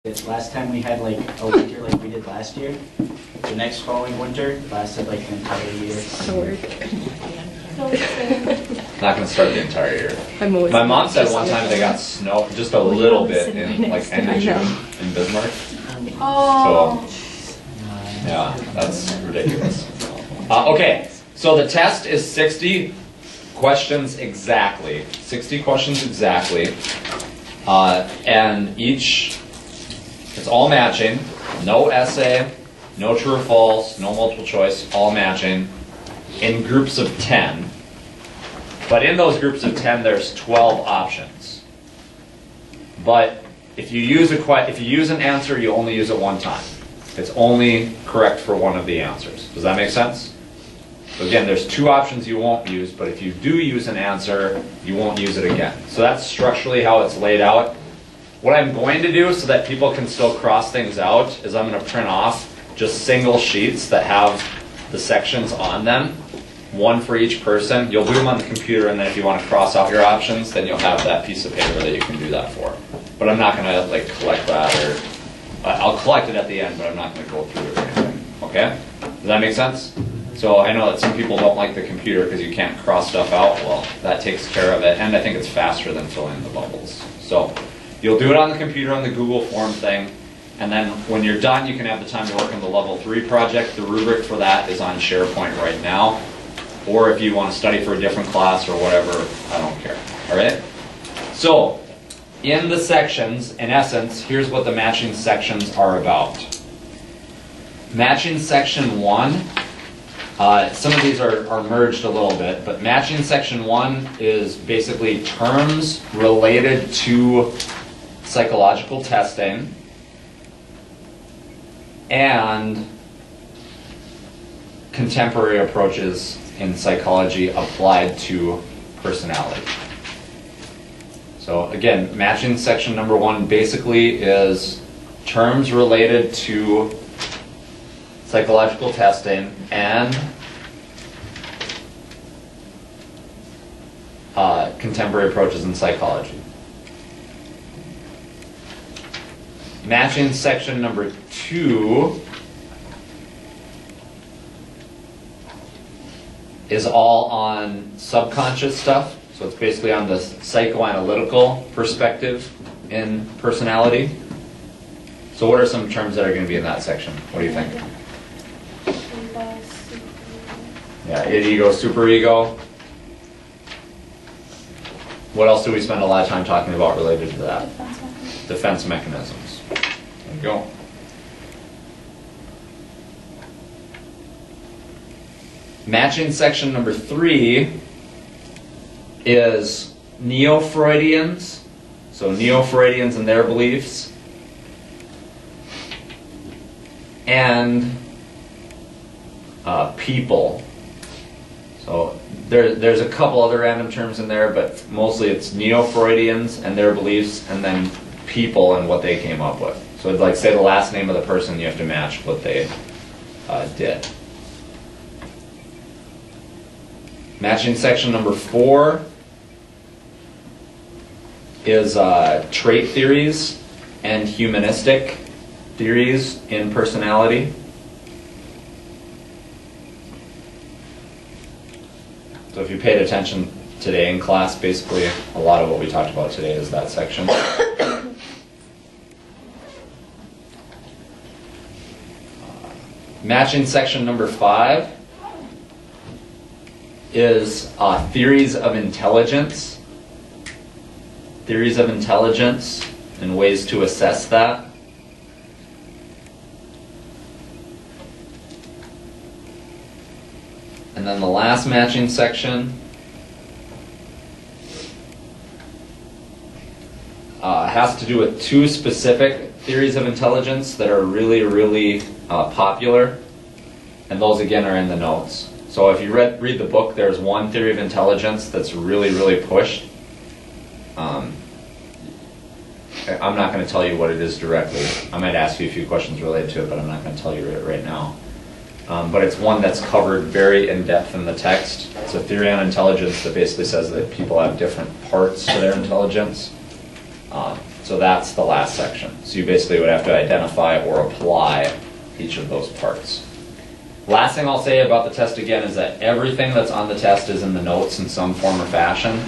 Last time we had like a winter like we did last year. The next following winter lasted like the entire year. Not going to start the entire year. My mom said one time they got snow, just a little bit in like end of June in Bismarck. Oh. So, yeah, that's ridiculous. Okay, so the test is 60 questions exactly. 60 questions exactly. And each, it's all matching. No essay, no true or false, no multiple choice, all matching in groups of 10. But in those groups of 10, there's 12 options. But if you use an answer, you only use it one time. It's only correct for one of the answers. Does that make sense? So again, there's two options you won't use, but if you do use an answer, you won't use it again. So that's structurally how it's laid out. What I'm going to do so that people can still cross things out is I'm going to print off just single sheets that have the sections on them, one for each person. You'll do them on the computer, and then if you want to cross out your options, then you'll have that piece of paper that you can do that for. But I'm not going to like collect that, or I'll collect it at the end, but I'm not going to go through it or anything. Okay? Does that make sense? So I know that some people don't like the computer because you can't cross stuff out. Well, that takes care of it, and I think it's faster than filling in the bubbles. So you'll do it on the computer on the Google form thing, and then when you're done, you can have the time to work on the level 3 project. The rubric for that is on SharePoint right now. Or if you want to study for a different class or whatever, I don't care. All right? So in the sections, in essence, here's what the matching sections are about. Matching section 1, some of these are merged a little bit, but matching section 1 is basically terms related to psychological testing and contemporary approaches in psychology applied to personality. So again, matching section number 1 basically is terms related to psychological testing and contemporary approaches in psychology. Matching section number 2 is all on subconscious stuff. So it's basically on the psychoanalytical perspective in personality. So what are some terms that are going to be in that section? What do you think? Yeah, id, ego, superego. What else do we spend a lot of time talking about related to that? Defense mechanisms. There you go. Matching section number 3 is Neo-Freudians. So Neo-Freudians and their beliefs. And people. So there's a couple other random terms in there, but mostly it's Neo-Freudians and their beliefs, and then people and what they came up with. So it'd like say the last name of the person, you have to match what they did. Matching section number 4 is trait theories and humanistic theories in personality. So if you paid attention today in class, basically a lot of what we talked about today is that section. Matching section number 5 is theories of intelligence. Theories of intelligence and ways to assess that. And then the last matching section has to do with 2 specific theories of intelligence that are really, really popular. And those again are in the notes. So if you read the book, there's one theory of intelligence that's really, really pushed. I'm not going to tell you what it is directly. I might ask you a few questions related to it, but I'm not going to tell you it right now. But it's one that's covered very in-depth in the text. It's a theory on intelligence that basically says that people have different parts to their intelligence. So So that's the last section. So you basically would have to identify or apply each of those parts. Last thing I'll say about the test again is that everything that's on the test is in the notes in some form or fashion.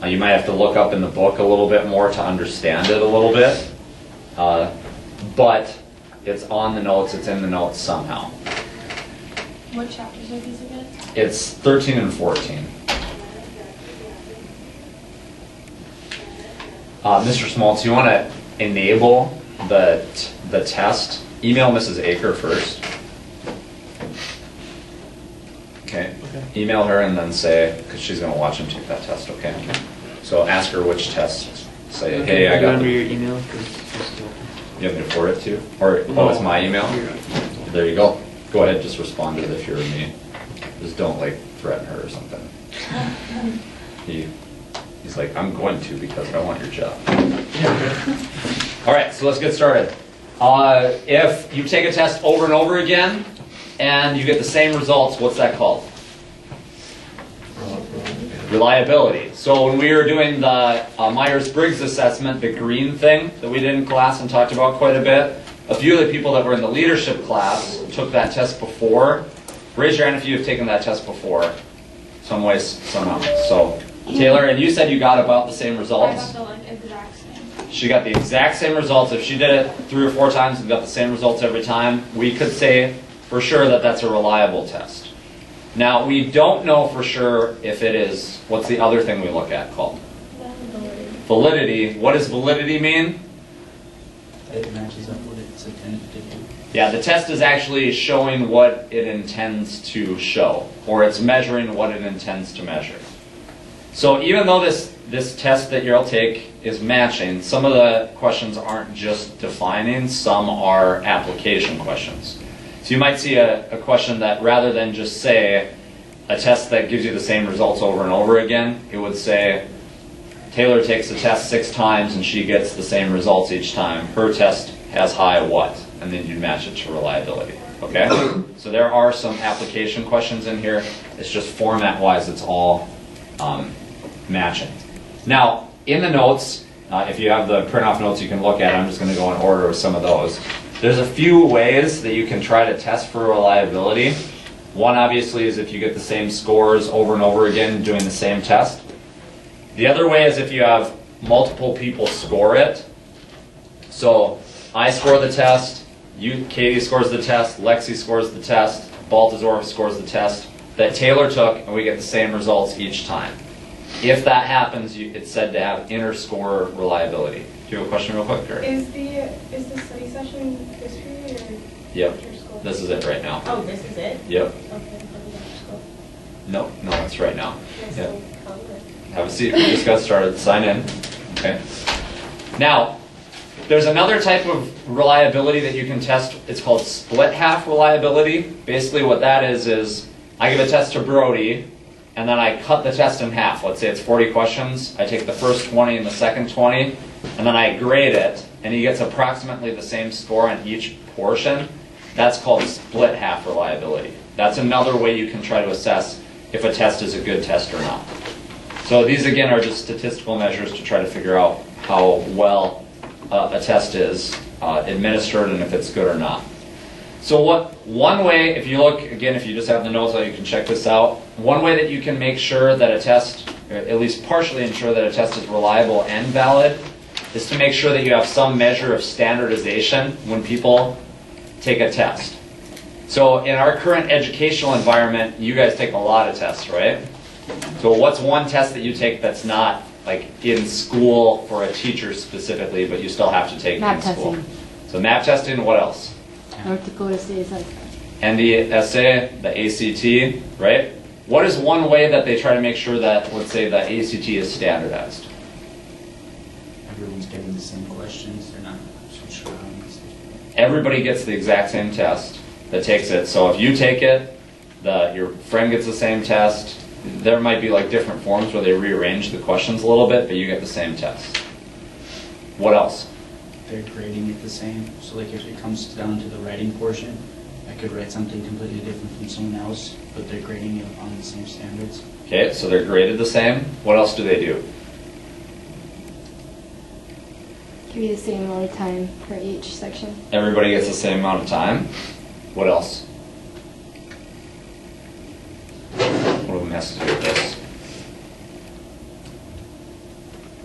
You might have to look up in the book a little bit more to understand it a little bit. But it's on the notes, it's in the notes somehow. What chapters are these again? It's 13 and 14. Mr. Schmaltz, you want to enable the test? Email Mrs. Aker first. Okay. Email her and then say, because she's going to watch him take that test, okay? So ask her which test. Say, Okay, hey, I got under the... your email. You have me to forward it to? Or, oh, it's my email? There you go. Go ahead, just respond to it if you're me. Just don't, like, threaten her or something. He's like, I'm going to because I want your job. All right, so let's get started. If you take a test over and over again and you get the same results, what's that called? Reliability. So when we were doing the Myers-Briggs assessment, the green thing that we did in class and talked about quite a bit, a few of the people that were in the leadership class took that test before. Raise your hand if you've taken that test before. Some ways, somehow. So, Taylor, and you said you got about the same I results? got the exact same. She got the exact same results. If she did it 3 or 4 times and got the same results every time, we could say for sure that that's a reliable test. Now, we don't know for sure if it is, what's the other thing we look at called? Validity. What does validity mean? It matches up what it's intended to do. Yeah, the test is actually showing what it intends to show, or it's measuring what it intends to measure. So even though this test that you'll take is matching, some of the questions aren't just defining, some are application questions. So you might see a question that rather than just say a test that gives you the same results over and over again, it would say Taylor takes the test 6 times and she gets the same results each time. Her test has high what? And then you match it to reliability. Okay? So there are some application questions in here. It's just format-wise, it's all matching. Now, in the notes, if you have the print-off notes you can look at, I'm just going to go in order with some of those. There's a few ways that you can try to test for reliability. One, obviously, is if you get the same scores over and over again doing the same test. The other way is if you have multiple people score it. So I score the test, Katie scores the test, Lexi scores the test, Baltazar scores the test that Taylor took, and we get the same results each time. If that happens, it's said to have inter-score reliability. Do you have a question real quick? Or? Is the study session history or Yep. your school? This is it right now. Oh, this is it? Yep. Okay, school. No, it's right now. Yes, Yep. so cover. Have a seat. We just got started. Sign in. Okay. Now, there's another type of reliability that you can test. It's called split half reliability. Basically what that is I give a test to Brody, and then I cut the test in half. Let's say it's 40 questions. I take the first 20 and the second 20, and then I grade it, and he gets approximately the same score on each portion. That's called split half reliability. That's another way you can try to assess if a test is a good test or not. So these again are just statistical measures to try to figure out how well a test is administered and if it's good or not. So one way, if you look, again, if you just have the notes out, you can check this out. One way that you can make sure that a test, or at least partially ensure that a test is reliable and valid, is to make sure that you have some measure of standardization when people take a test. So in our current educational environment, you guys take a lot of tests, right? So what's one test that you take that's not like in school for a teacher specifically, but you still have to take Map in school? testing. So map testing, what else? North Dakota State is like NDSA, the ACT, right? What is one way that they try to make sure that, let's say, the ACT is standardized? Everyone's getting the same questions. They're not switched around. Everybody gets the exact same test that takes it. So if you take it, your friend gets the same test. There might be like different forms where they rearrange the questions a little bit, but you get the same test. What else? They're grading it the same. So like if it comes down to the writing portion, I could write something completely different from someone else, but they're grading it on the same standards. Okay, so they're graded the same. What else do they do? be the same amount of time for each section. Everybody gets the same amount of time. What else? What do we have to do with this?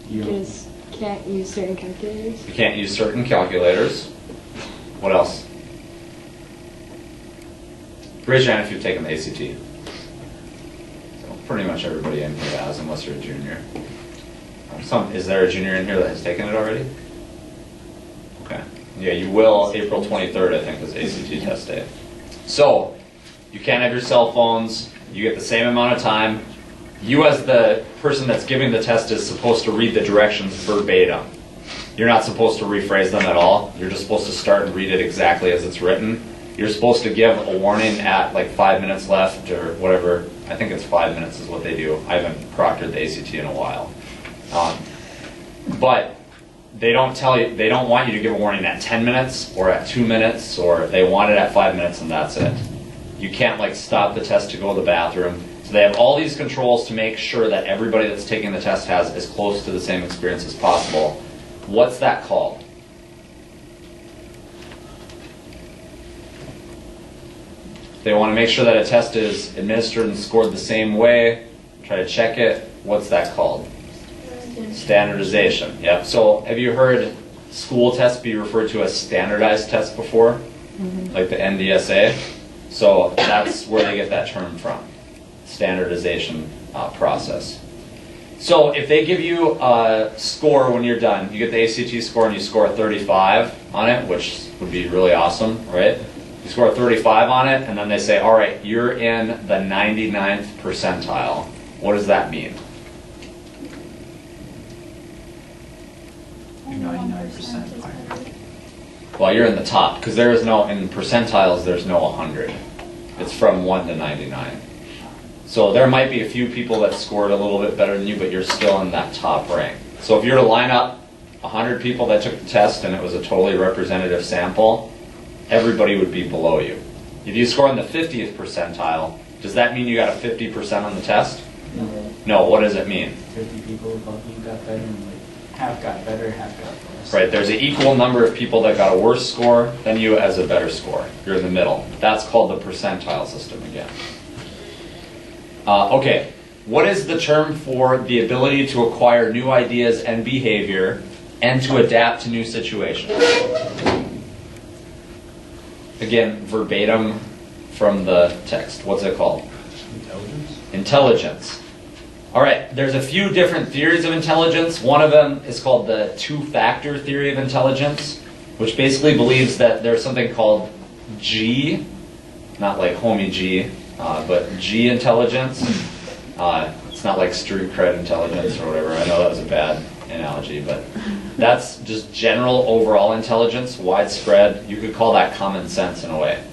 You just can't use certain calculators. You can't use certain calculators. What else? Raise your hand if you've taken the ACT. So pretty much everybody in here has, unless you're a junior. Is there a junior in here that has taken it already? Okay. Yeah, you will. April 23rd, I think, is ACT test day. So, you can't have your cell phones. You get the same amount of time. You, as the person that's giving the test, is supposed to read the directions verbatim. You're not supposed to rephrase them at all. You're just supposed to start and read it exactly as it's written. You're supposed to give a warning at like 5 minutes left or whatever. I think it's 5 minutes is what they do. I haven't proctored the ACT in a while. But they don't tell you, they don't want you to give a warning at 10 minutes or at 2 minutes, or they want it at 5 minutes and that's it. You can't like stop the test to go to the bathroom. So they have all these controls to make sure that everybody that's taking the test has as close to the same experience as possible. What's that called? They want to make sure that a test is administered and scored the same way. Try to check it. What's that called? Standardization. Yep. So have you heard school tests be referred to as standardized tests before? Like the NDSA? So that's where they get that term from. Standardization process. So if they give you a score when you're done, you get the ACT score and you score a 35 on it, which would be really awesome, right? You score a 35 on it, and then they say, all right, you're in the 99th percentile. What does that mean? You're 99% fine. Well, you're in the top, because there is no, in percentiles, there's no 100. It's from 1 to 99. So there might be a few people that scored a little bit better than you, but you're still in that top rank. So if you were to line up 100 people that took the test and it was a totally representative sample, everybody would be below you. If you score in the 50th percentile, does that mean you got a 50% on the test? No. No, what does it mean? 50 people above you got better, and like half got better, half got worse. Right, there's an equal number of people that got a worse score than you as a better score. You're in the middle. That's called the percentile system again. Okay, what is the term for the ability to acquire new ideas and behavior and to adapt to new situations? Again, verbatim from the text. What's it called? Intelligence. Intelligence. All right, there's a few different theories of intelligence. One of them is called the two-factor theory of intelligence, which basically believes that there's something called G, not like homie G, but G intelligence. It's not like street cred intelligence or whatever. I know that was a bad analogy, but that's just general overall intelligence, widespread. You could call that common sense in a way.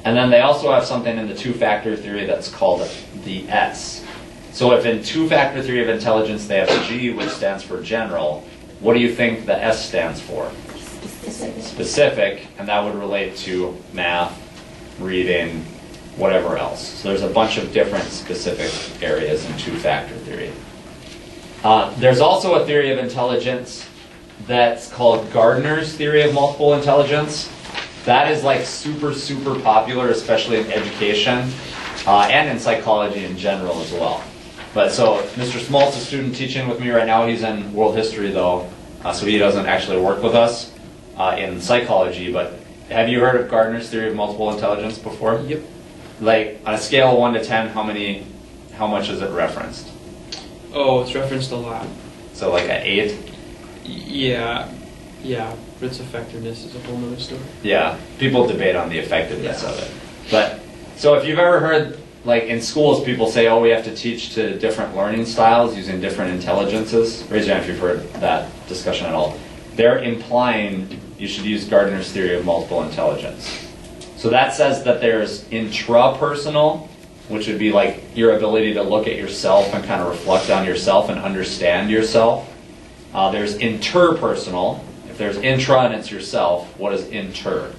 And then they also have something in the two-factor theory that's called the S. So if in two-factor theory of intelligence they have G, which stands for general, what do you think the S stands for? Specific, and that would relate to math, reading, whatever else. So there's a bunch of different specific areas in two-factor theory. There's also a theory of intelligence that's called Gardner's theory of multiple intelligence. That is like super, super popular, especially in education and in psychology in general as well. But so Mr. Smolt's a student teaching with me right now. He's in world history though, so he doesn't actually work with us in psychology. But have you heard of Gardner's theory of multiple intelligence before? Yep. Like on a scale of 1 to 10, how much is it referenced? Oh, it's referenced a lot. So like an 8? Yeah, but its effectiveness is a whole nother story. Yeah, people debate on the effectiveness of it. But so if you've ever heard, like in schools, people say, oh, we have to teach to different learning styles using different intelligences. Raise your hand if you've heard that discussion at all. They're implying you should use Gardner's theory of multiple intelligence. So that says that there's intrapersonal, which would be like your ability to look at yourself and kind of reflect on yourself and understand yourself. There's interpersonal. If there's intra and it's yourself, what is inter?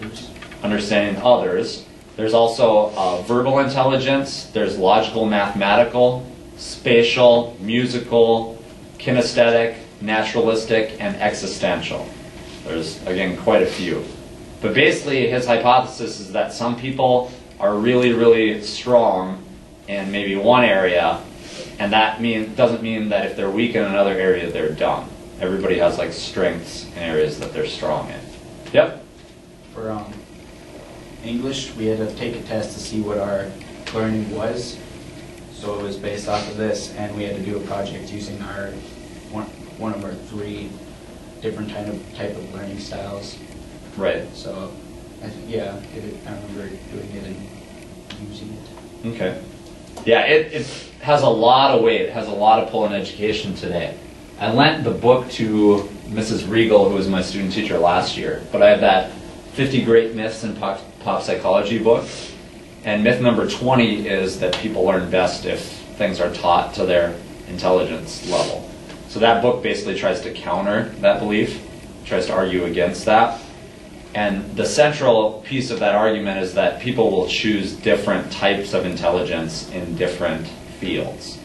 Others. Understanding others. There's also verbal intelligence. There's logical, mathematical, spatial, musical, kinesthetic, naturalistic, and existential. There's, again, quite a few. But basically, his hypothesis is that some people are really, really strong in maybe one area, and that doesn't mean that if they're weak in another area, they're dumb. Everybody has like strengths in areas that they're strong in. Yep? For English, we had to take a test to see what our learning was. So it was based off of this, and we had to do a project using our one of our 3 different type of learning styles. Right. So, I remember doing it and using it. Okay. Yeah, it has a lot of weight. It has a lot of pull in education today. I lent the book to Mrs. Regal, who was my student teacher last year, but I have that 50 Great Myths in Pop Psychology book, and myth number 20 is that people learn best if things are taught to their intelligence level. So that book basically tries to counter that belief, tries to argue against that. And the central piece of that argument is that people will choose different types of intelligence in different fields.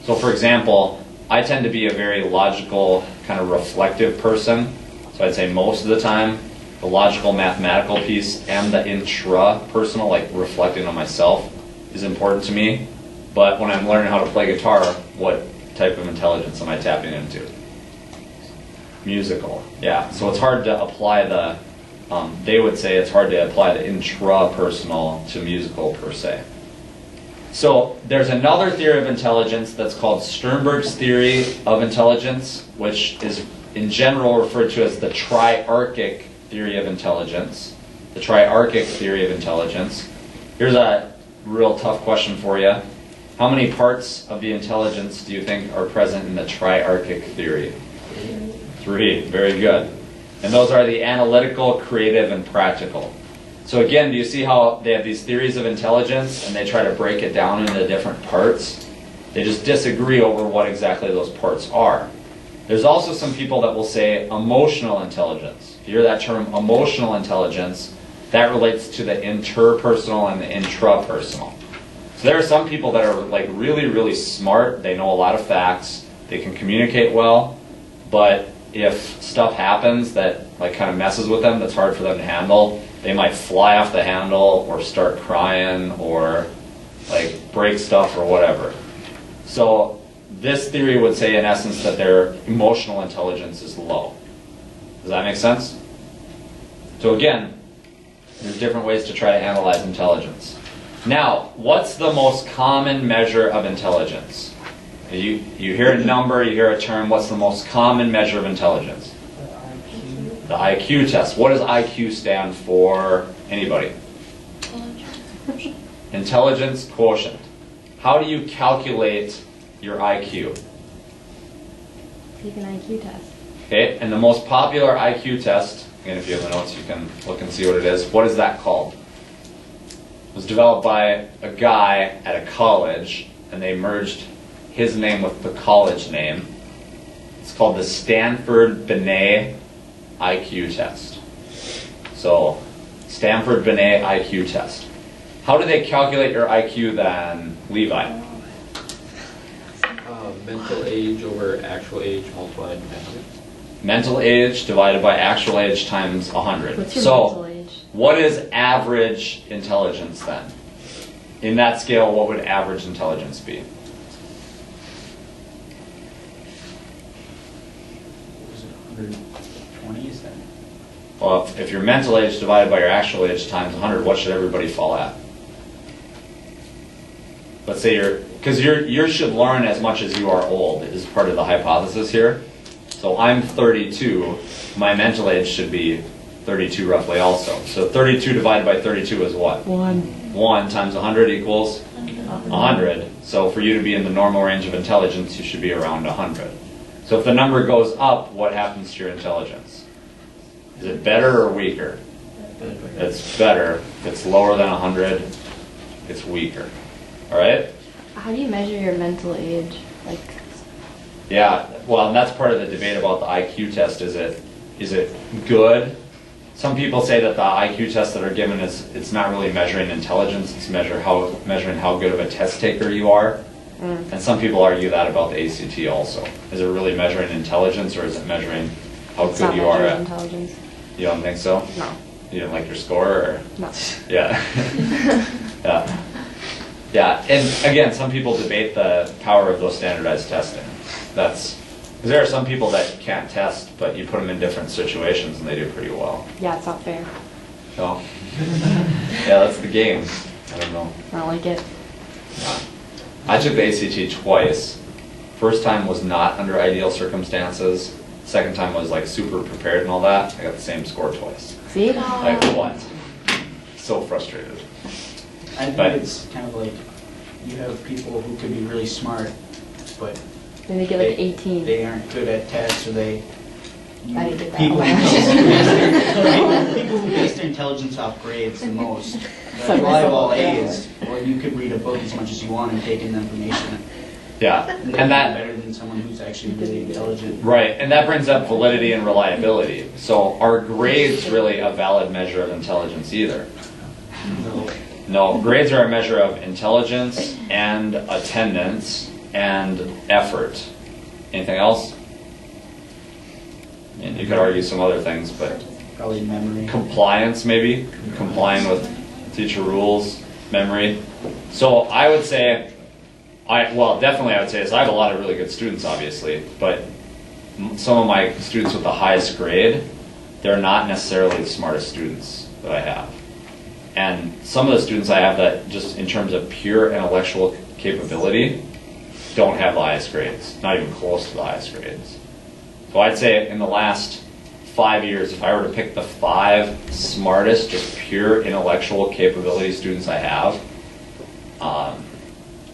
So for example, I tend to be a very logical, kind of reflective person. So I'd say most of the time, the logical mathematical piece and the intrapersonal, like reflecting on myself, is important to me. But when I'm learning how to play guitar, what type of intelligence am I tapping into? Musical, yeah. So it's hard to apply the, they would say it's hard to apply the intrapersonal to musical per se. So there's another theory of intelligence that's called Sternberg's theory of intelligence, which is in general referred to as the triarchic theory of intelligence. The triarchic theory of intelligence. Here's a real tough question for you. How many parts of the intelligence do you think are present in the triarchic theory? 3. Very good. And those are the analytical, creative, and practical. So again, do you see how they have these theories of intelligence and they try to break it down into different parts? They just disagree over what exactly those parts are. There's also some people that will say emotional intelligence. If you hear that term, emotional intelligence, that relates to the interpersonal and the intrapersonal. So there are some people that are like really, really smart. They know a lot of facts. They can communicate well. But if stuff happens that like kind of messes with them, that's hard for them to handle, they might fly off the handle or start crying or like break stuff or whatever. So this theory would say in essence that their emotional intelligence is low. Does that make sense? So again, there's different ways to try to analyze intelligence. Now, what's the most common measure of intelligence? You hear a number, you hear a term, what's the most common measure of intelligence? The IQ test. What does IQ stand for? Anybody? Intelligence quotient. How do you calculate your IQ? Take an IQ test. Okay, and the most popular IQ test, again, if you have the notes, you can look and see what it is. What is that called? It was developed by a guy at a college, and they merged his name with the college name. It's called the Stanford-Binet IQ test. So, Stanford-Binet IQ test. How do they calculate your IQ then, Levi? Mental age over actual age multiplied by 100. Mental age divided by actual age times 100. What's your So, mental age? what is average intelligence then? In that scale, what would average intelligence be? Was it 120, is that? Well, if your mental age divided by your actual age times 100, what should everybody fall at? Let's say because you should learn as much as you are old is part of the hypothesis here. So I'm 32, my mental age should be 32 roughly also. So 32 divided by 32 is what? 1. 1 times 100 equals 100. So for you to be in the normal range of intelligence, you should be around 100. So if the number goes up, what happens to your intelligence? Is it better or weaker? It's better. If it's lower than 100, it's weaker. All right? How do you measure your mental age? Like, Yeah, well, and that's part of the debate about the IQ test. Is it good? Some people say that the IQ tests that are given it's not really measuring intelligence. It's measuring how good of a test taker you are. And some people argue that about the ACT also. Is it really measuring intelligence, or is it measuring how It's good not you are measuring at? intelligence. You don't think so? No. You didn't like your score, or? No. Yeah. Yeah. Yeah, and again, some people debate the power of those standardized testing. That's, because there are some people that can't test, but you put them in different situations and they do pretty well. Yeah, it's not fair. No? Yeah, that's the game. I don't know. I don't like it. Yeah. I took the ACT twice. First time was not under ideal circumstances. Second time was like super prepared and all that. I got the same score twice. See? Like what? So frustrated. I think But- it's kind of like, you have people who could be really smart, but Then they get like 18. they aren't good at tests, or they. I didn't get that People one. people who base their intelligence off grades the most. So Why have all myself, A's? Well, you could read a book as much as you want and take in the information. Yeah, And and that, better than someone who's actually really intelligent. right, and that brings up validity and reliability. So are grades really a valid measure of intelligence either? No, grades are a measure of intelligence and attendance and effort. Anything else? And you could argue some other things, but Probably memory. compliance maybe, complying with teacher rules, memory. So I would say, definitely I would say is I have a lot of really good students obviously, but some of my students with the highest grade, they're not necessarily the smartest students that I have. And some of the students I have that just in terms of pure intellectual capability don't have the highest grades, not even close to the highest grades. So I'd say in the last 5 years, if I were to pick the 5 smartest, just pure intellectual capability students I have,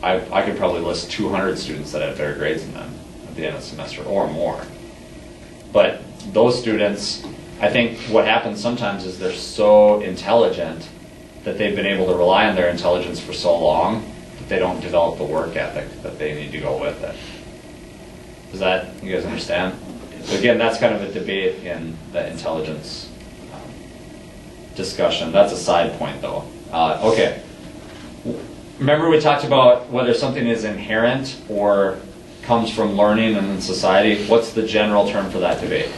I could probably list 200 students that had better grades than them at the end of the semester or more. But those students, I think what happens sometimes is they're so intelligent that they've been able to rely on their intelligence for so long that they don't develop the work ethic that they need to go with it. Does that, you guys understand? So again, that's kind of a debate in the intelligence discussion. That's a side point though. Okay. Remember we talked about whether something is inherent or comes from learning and in society. What's the general term for that debate?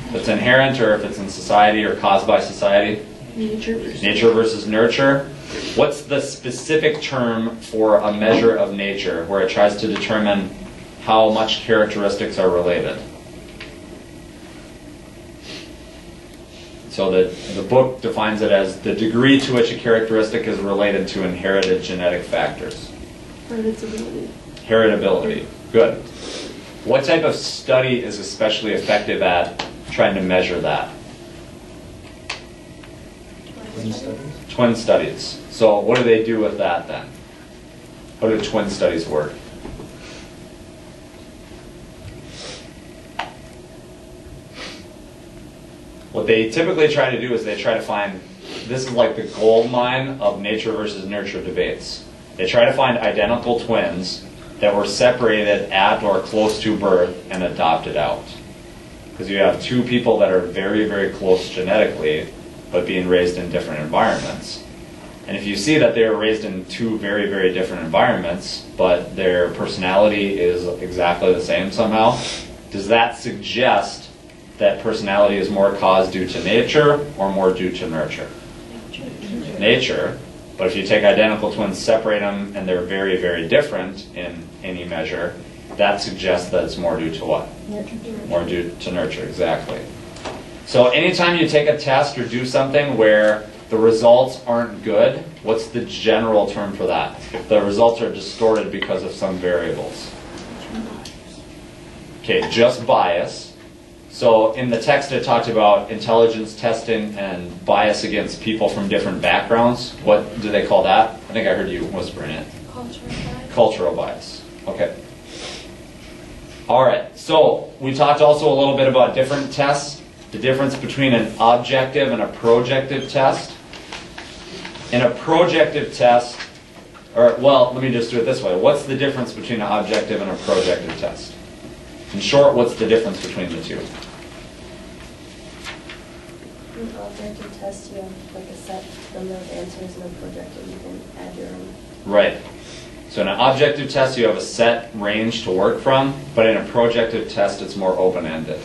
If it's inherent or if it's in society or caused by society? Nature versus nurture. What's the specific term for a measure of nature where it tries to determine how much characteristics are related? So the book defines it as the degree to which a characteristic is related to inherited genetic factors. Heritability. Heritability. Good. What type of study is especially effective at trying to measure that? Twin studies. So what do they do with that then? How do twin studies work? What they typically try to do is they try to find, this is like the gold mine of nature versus nurture debates. They try to find identical twins that were separated at or close to birth and adopted out. Because you have two people that are very, very close genetically, but being raised in different environments. And if you see that they were raised in two very, very different environments, but their personality is exactly the same somehow, does that suggest that personality is more caused due to nature or more due to nurture? Nature. But if you take identical twins, separate them, and they're very, very different in any measure, that suggests that it's more due to what? Nurture. More due to nurture, exactly. So anytime you take a test or do something where the results aren't good, what's the general term for that? If the results are distorted because of some variables. Okay, just bias. So in the text it talked about intelligence testing and bias against people from different backgrounds. What do they call that? I think I heard you whispering it. Cultural bias. Cultural bias. Okay. All right. So we talked also a little bit about different tests, the difference between an objective and a projective test. In a projective test, or well, let me just do it this way. What's the difference between an objective and a projective test? In short, what's the difference between the two? In an objective test, you have like a set number of answers, and then projective, you can add your own. Right. So in an objective test, you have a set range to work from, but in a projective test, it's more open-ended.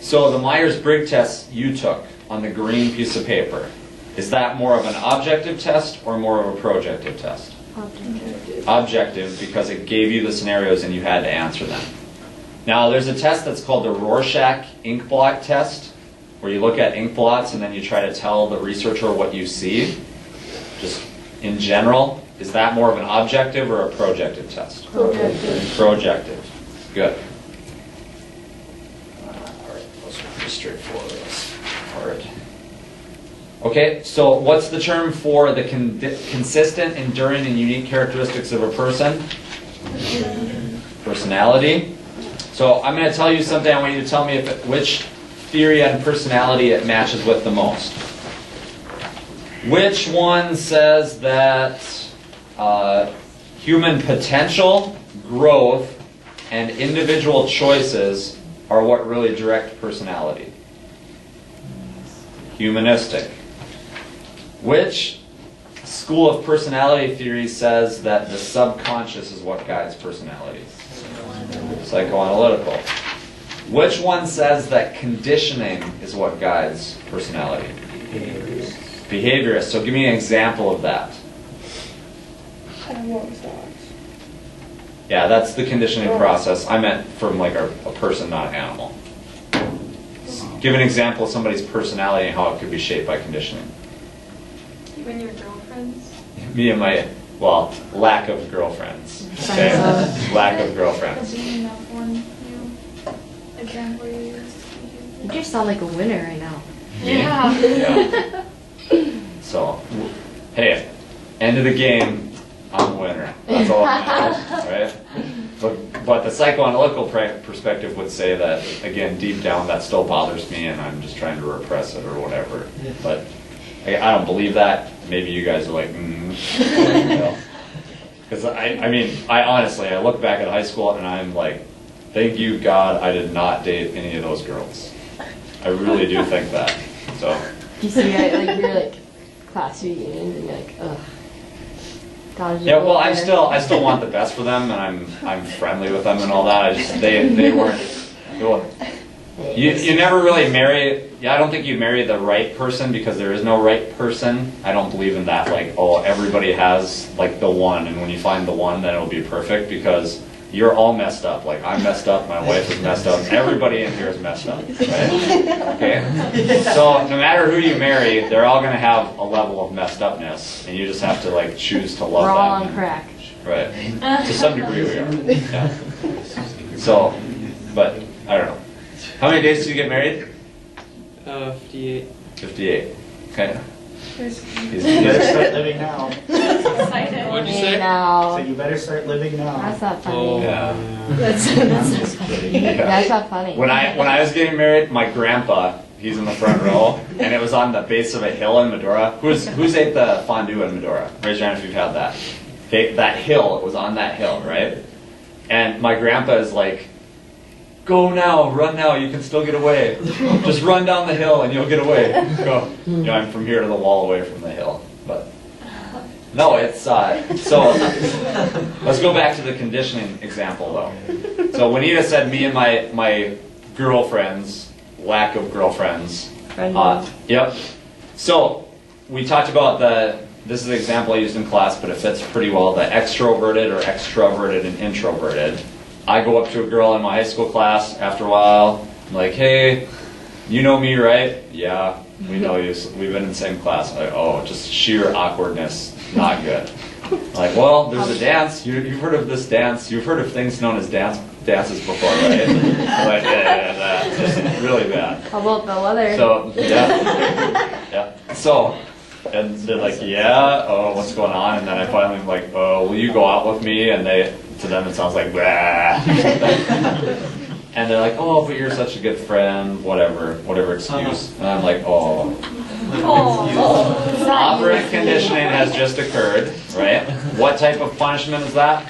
So the Myers-Briggs test you took on the green piece of paper, is that more of an objective test or more of a projective test? Objective. Objective, because it gave you the scenarios and you had to answer them. Now, there's a test that's called the Rorschach ink blot test, where you look at ink blots and then you try to tell the researcher what you see, just in general. Is that more of an objective or a projective test? Projective. Projective. Good. All right, those are pretty straightforward. All right. Okay, so what's the term for the consistent, enduring, and unique characteristics of a person? Personality. So I'm going to tell you something. I want you to tell me which theory on personality it matches with the most. Which one says that human potential, growth, and individual choices are what really direct personality? Humanistic. Which school of personality theory says that the subconscious is what guides personality? Psychoanalytical. Which one says that conditioning is what guides personality? Behaviorist. So give me an example of that. Yeah, that's the conditioning process. I meant from like a person, not an animal. Give an example of somebody's personality and how it could be shaped by conditioning. You and your girlfriends? Me and my, well, lack of girlfriends. Okay? Lack of girlfriends. Being that one example you used. You just sound like a winner right now. Me? Yeah. Yeah. So, hey, end of the game, I'm a winner. That's all that matters, right? But the psychoanalytical perspective would say that, again, deep down, that still bothers me, and I'm just trying to repress it or whatever. But I don't believe that. Maybe you guys are like, Because I mean, I honestly, I look back at high school and I'm like, thank you, God, I did not date any of those girls. I really do think that. So. You see, like you're like class reunions and you're like, ugh. God, Yeah, well, I still want the best for them, and I'm friendly with them and all that. I just they weren't. Well, you never really marry. Yeah, I don't think you marry the right person because there is no right person. I don't believe in that. Like, oh, everybody has like the one, and when you find the one, then it'll be perfect because you're all messed up. Like, I'm messed up. My wife is messed up. Everybody in here is messed up. Right? Okay. So no matter who you marry, they're all going to have a level of messed upness, and you just have to like choose to love We're them. all on crack. Right. To some degree, we are. Yeah. So, but I don't know. How many days did you get married? 58. 58. Okay. You better start living now. Excited. What'd you Hey, say? So now. you better start living now. That's not funny. Oh, Yeah. That's not funny. Yeah. That's not funny. When I was getting married, my grandpa, he's in the front row, and it was on the base of a hill in Medora. Who's ate the fondue in Medora? Raise your hand if you've had that. That hill, it was on that hill, right? And my grandpa is like, go now, run now, you can still get away. Just run down the hill and you'll get away. Go. You know, I'm from here to the wall away from the hill. But no, it's so let's go back to the conditioning example though. So Juanita said me and my girlfriends, lack of girlfriends. Yep. So we talked about this is an example I used in class, but it fits pretty well, the extroverted or extroverted and introverted. I go up to a girl in my high school class after a while, I'm like, hey, you know me, right? Yeah, we know you. We've been in the same class. I'm like, oh, just sheer awkwardness, not good. I'm like, well, there's a dance. You've heard of this dance. You've heard of things known as dances before, right? I'm like, yeah, just really bad. How about the weather? So, yeah. So, and they're like, yeah, oh, what's going on? And then I finally am like, oh, will you go out with me? And to them it sounds like, blah. And they're like, oh, but you're such a good friend, whatever excuse. And I'm like, oh. Operant conditioning has just occurred, right? What type of punishment is that?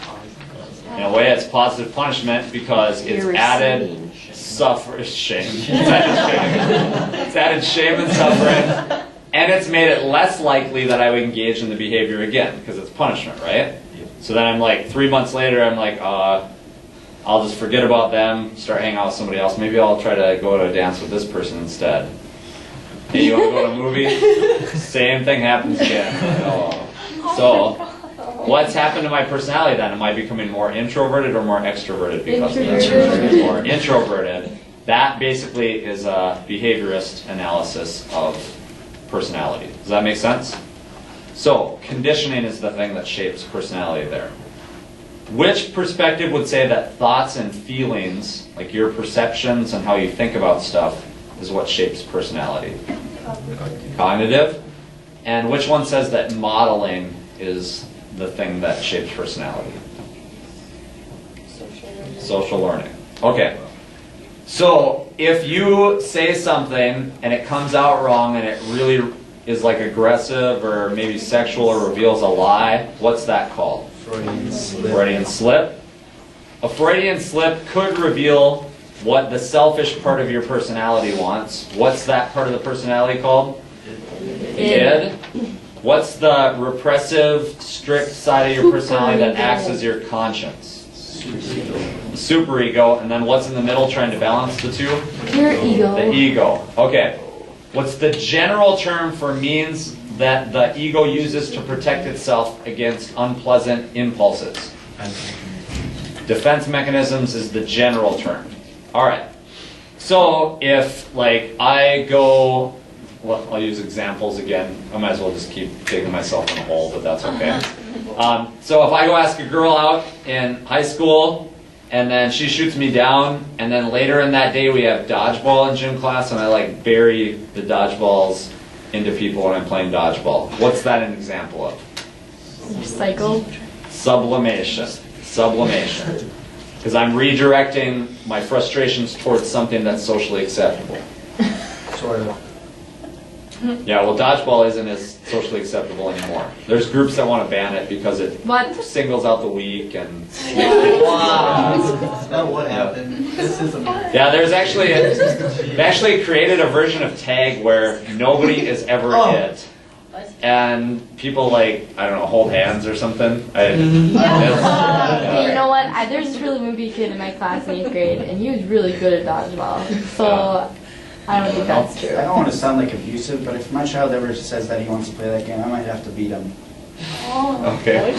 In a way, it's positive punishment because it's added shame. It's added shame and suffering. And it's made it less likely that I would engage in the behavior again, because it's punishment, right? So then I'm like, 3 months later, I'm like, I'll just forget about them, start hanging out with somebody else. Maybe I'll try to go to a dance with this person instead. Hey, you want to go to a movie? Same thing happens again. So, what's happened to my personality then? Am I becoming more introverted or more extroverted because of this? More introverted. That basically is a behaviorist analysis of personality. Does that make sense? So, conditioning is the thing that shapes personality there. Which perspective would say that thoughts and feelings, like your perceptions and how you think about stuff, is what shapes personality? Cognitive. And which one says that modeling is the thing that shapes personality? Social learning. Okay. So if you say something and it comes out wrong and it really is like aggressive or maybe sexual or reveals a lie, what's that called? Freudian slip. Freudian slip. A Freudian slip could reveal what the selfish part of your personality wants. What's that part of the personality called? Id. What's the repressive, strict side of your personality that acts as your conscience? Superego. And then what's in the middle trying to balance the two? Your ego. The ego. Okay. What's the general term for means that the ego uses to protect itself against unpleasant impulses? Defense mechanisms is the general term. Alright. So if, like, I go, well, I'll use examples again. I might as well just keep digging myself in a hole, but that's okay. So if I go ask a girl out in high school, and then she shoots me down, and then later in that day we have dodgeball in gym class, and I like bury the dodgeballs into people when I'm playing dodgeball. What's that an example of? Cycle. Sublimation. Sublimation. Because I'm redirecting my frustrations towards something that's socially acceptable. Sort of. Yeah, well, dodgeball isn't as socially acceptable anymore. There's groups that want to ban it because it What? singles out the weak and... Wow. That's not what happened. This is America. Yeah, there's actually they actually created a version of tag where nobody is ever hit, and people like, I don't know, hold hands or something. Hey, you know what? There's this really wimpy kid in my class in 8th grade, and he was really good at dodgeball. So I don't think that's true. I don't want to sound like abusive, but if my child ever says that he wants to play that game, I might have to beat him. Okay.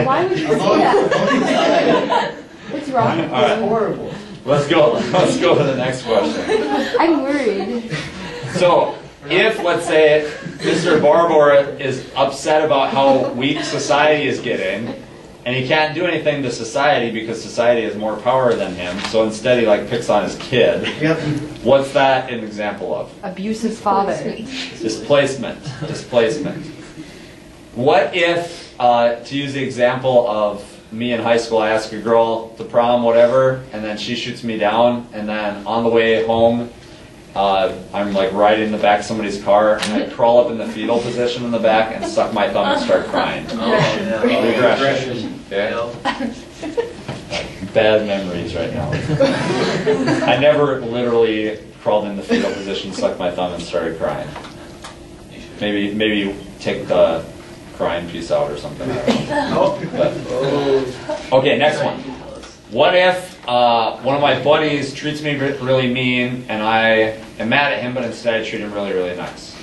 Why would you say that? What's wrong? All right. Horrible. Let's go to the next question. I'm worried. So, if, let's say, Mr. Barbour is upset about how weak society is getting, and he can't do anything to society because society has more power than him, so instead he like picks on his kid. Yep. What's that an example of? Abusive father. Displacement. Displacement. What if, to use the example of me in high school, I ask a girl to prom, whatever, and then she shoots me down, and then on the way home, I'm like riding in the back of somebody's car, and I crawl up in the fetal position in the back and suck my thumb and start crying. Regression. Okay? Bad memories right now. I never literally crawled in the fetal position, sucked my thumb, and started crying. Maybe take the crying piece out or something. But, okay, next one. What if one of my buddies treats me really mean and I am mad at him, but instead I treat him really, really nice?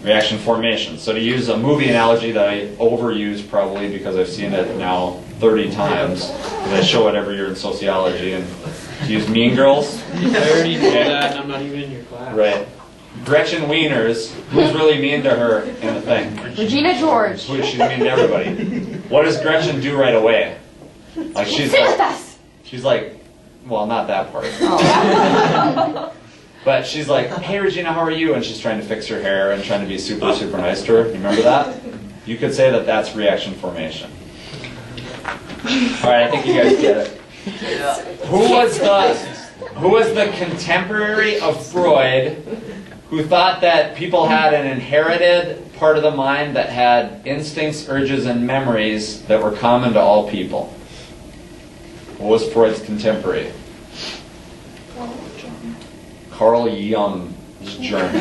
Reaction formation. So to use a movie analogy that I overuse probably because I've seen it now 30 times, because I show it every year in sociology, and to use Mean Girls. I already knew that, and I'm not even in your class. Right. Gretchen Wieners, who's really mean to her in the thing? Regina George. She's mean to everybody. What does Gretchen do right away? Like she's like, well, not that part. Oh. But she's like, hey Regina, how are you? And she's trying to fix her hair and trying to be super, super nice to her. You remember that? You could say that that's reaction formation. All right, I think you guys get it. Who was the contemporary of Freud who thought that people had an inherited part of the mind that had instincts, urges, and memories that were common to all people? What was Freud's contemporary? Carl Jung. It's German.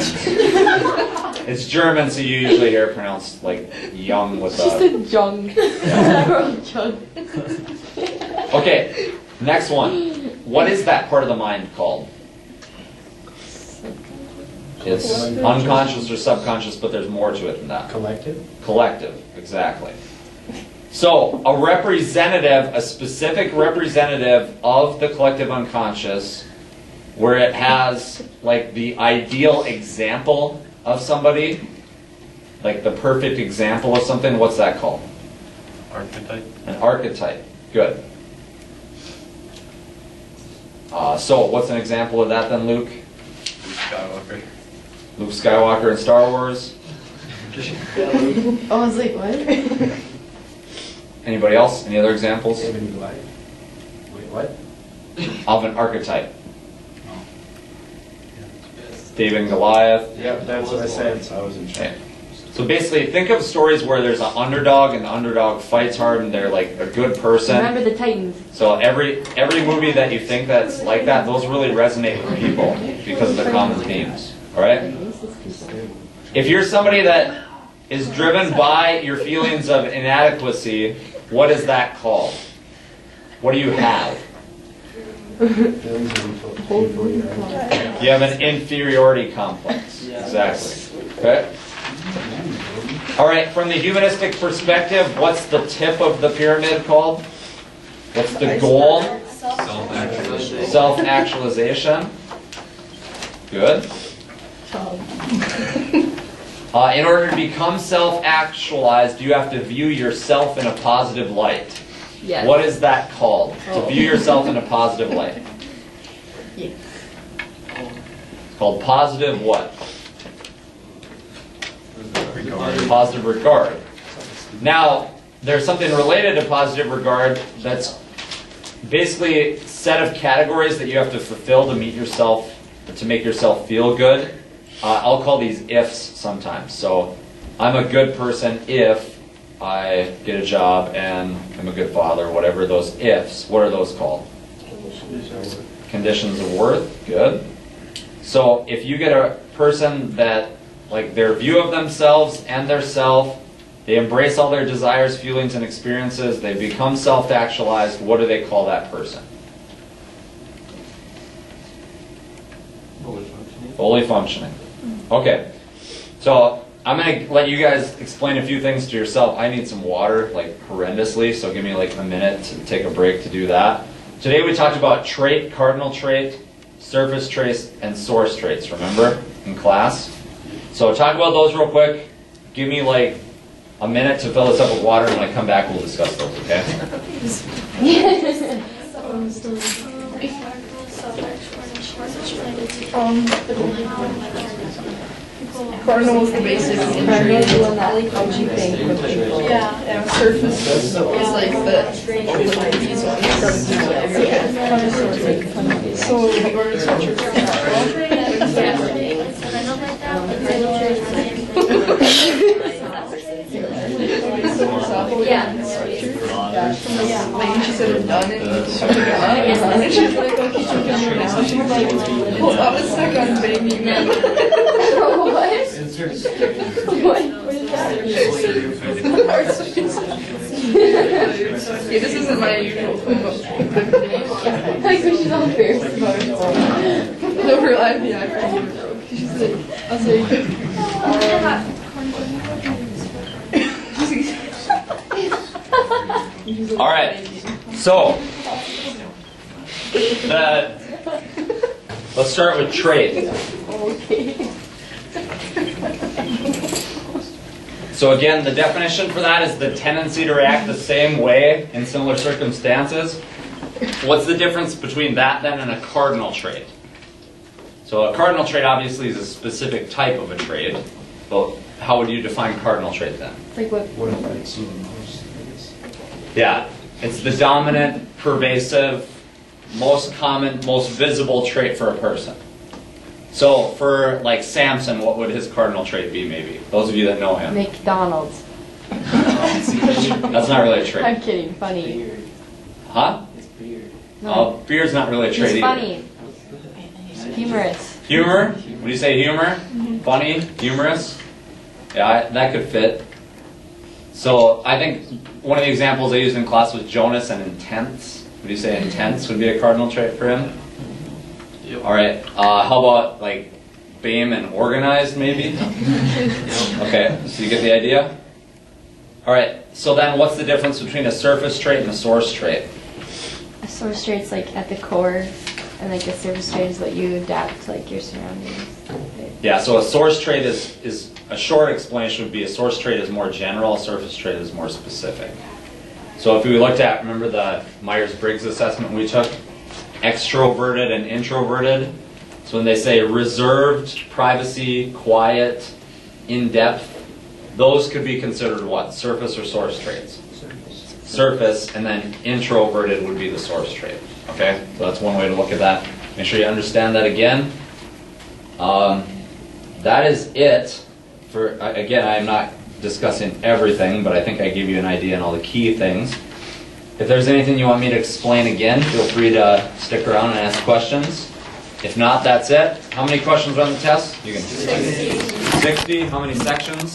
It's German, so you usually hear it pronounced like young with She a. said jung. I wrote jung. Okay, next one. What is that part of the mind called? It's unconscious or subconscious, but there's more to it than that. Collective? Collective, exactly. So, a representative, a specific representative of the collective unconscious, where it has like the ideal example of somebody, like the perfect example of something, what's that called? Archetype. An archetype. Good. So, what's an example of that then, Luke? Skywalker. Luke Skywalker in Star Wars. I was like, what? Anybody else? Any other examples David and Goliath. Wait, what? of an archetype? David and Goliath. Yep, that's what I said, so I wasn't sure. Okay. So basically, think of stories where there's an underdog and the underdog fights hard and they're like a good person. Remember the Titans. So every movie that you think that's like that, those really resonate with people because of the common themes. All right? If you're somebody that is driven by your feelings of inadequacy, what is that called? What do you have? You have an inferiority complex. Exactly. Okay? All right, from the humanistic perspective, what's the tip of the pyramid called? What's the goal? Self-actualization. Self-actualization. Good. In order to become self-actualized, you have to view yourself in a positive light. Yes. What is that called? To view yourself in a positive light. Yes. It's called positive what? Regard. Positive regard. Now, there's something related to positive regard that's basically a set of categories that you have to fulfill to meet yourself, to make yourself feel good. I'll call these ifs sometimes. So, I'm a good person if I get a job and I'm a good father, whatever those ifs. What are those called? Conditions of worth. Good. So, if you get a person that, like, their view of themselves and their self, they embrace all their desires, feelings, and experiences, they become self-actualized, what do they call that person? Fully functioning. Okay. So, I'm going to let you guys explain a few things to yourself. I need some water, like, horrendously, so give me, like, a minute to take a break to do that. Today we talked about trait, cardinal trait, surface traits, and source traits, remember, in class? So talk about those real quick. Give me like a minute to fill this up with water, and when I come back, we'll discuss those, okay? Cardinal was the basic Cardinal is the one that helps you think with people. Yeah, surface is like the so the order structure like she said it's done and she's like, oh, she's done it. So she was like, well, I was stuck on baby man. What? What is that? Yeah, this isn't my usual Like when she's all embarrassed about herself. no real idea. She's like, I'll say, All right. So, let's start with trait. Okay. So again, the definition for that is the tendency to react the same way in similar circumstances. What's the difference between that then and a cardinal trait? So a cardinal trait obviously is a specific type of a trait. But how would you define cardinal trait then? It's like what? What if I see the most, I guess? Yeah, it's the dominant, pervasive, most common, most visible trait for a person. So for like Samson, what would his cardinal trait be maybe? Those of you that know him. McDonald's. That's not really a trait. I'm kidding. Funny. Huh? It's beard. No. Beard's not really a trait He's either. funny. Humorous. Humor? Would you say humor? Funny? Humorous? Yeah, that could fit. So I think one of the examples I used in class was Jonas and intense. Would you say intense would be a cardinal trait for him? Yep. All right. How about like BAME and organized maybe? Okay, so you get the idea? All right, so then what's the difference between a surface trait and a source trait? A source trait's like at the core, and like a surface trait is what you adapt to like your surroundings. Yeah, so a source trait is a short explanation would be a source trait is more general, a surface trait is more specific. So if we looked at, remember the Myers-Briggs assessment we took? Extroverted and introverted. So when they say reserved, privacy, quiet, in-depth, those could be considered what? Surface or source traits? Surface, and then introverted would be the source trait. Okay, so that's one way to look at that. Make sure you understand that again. That is it for, again, I'm not discussing everything, but I think I gave you an idea on all the key things. If there's anything you want me to explain again, feel free to stick around and ask questions. If not, that's it. How many questions are on the test? You can 60. How many sections?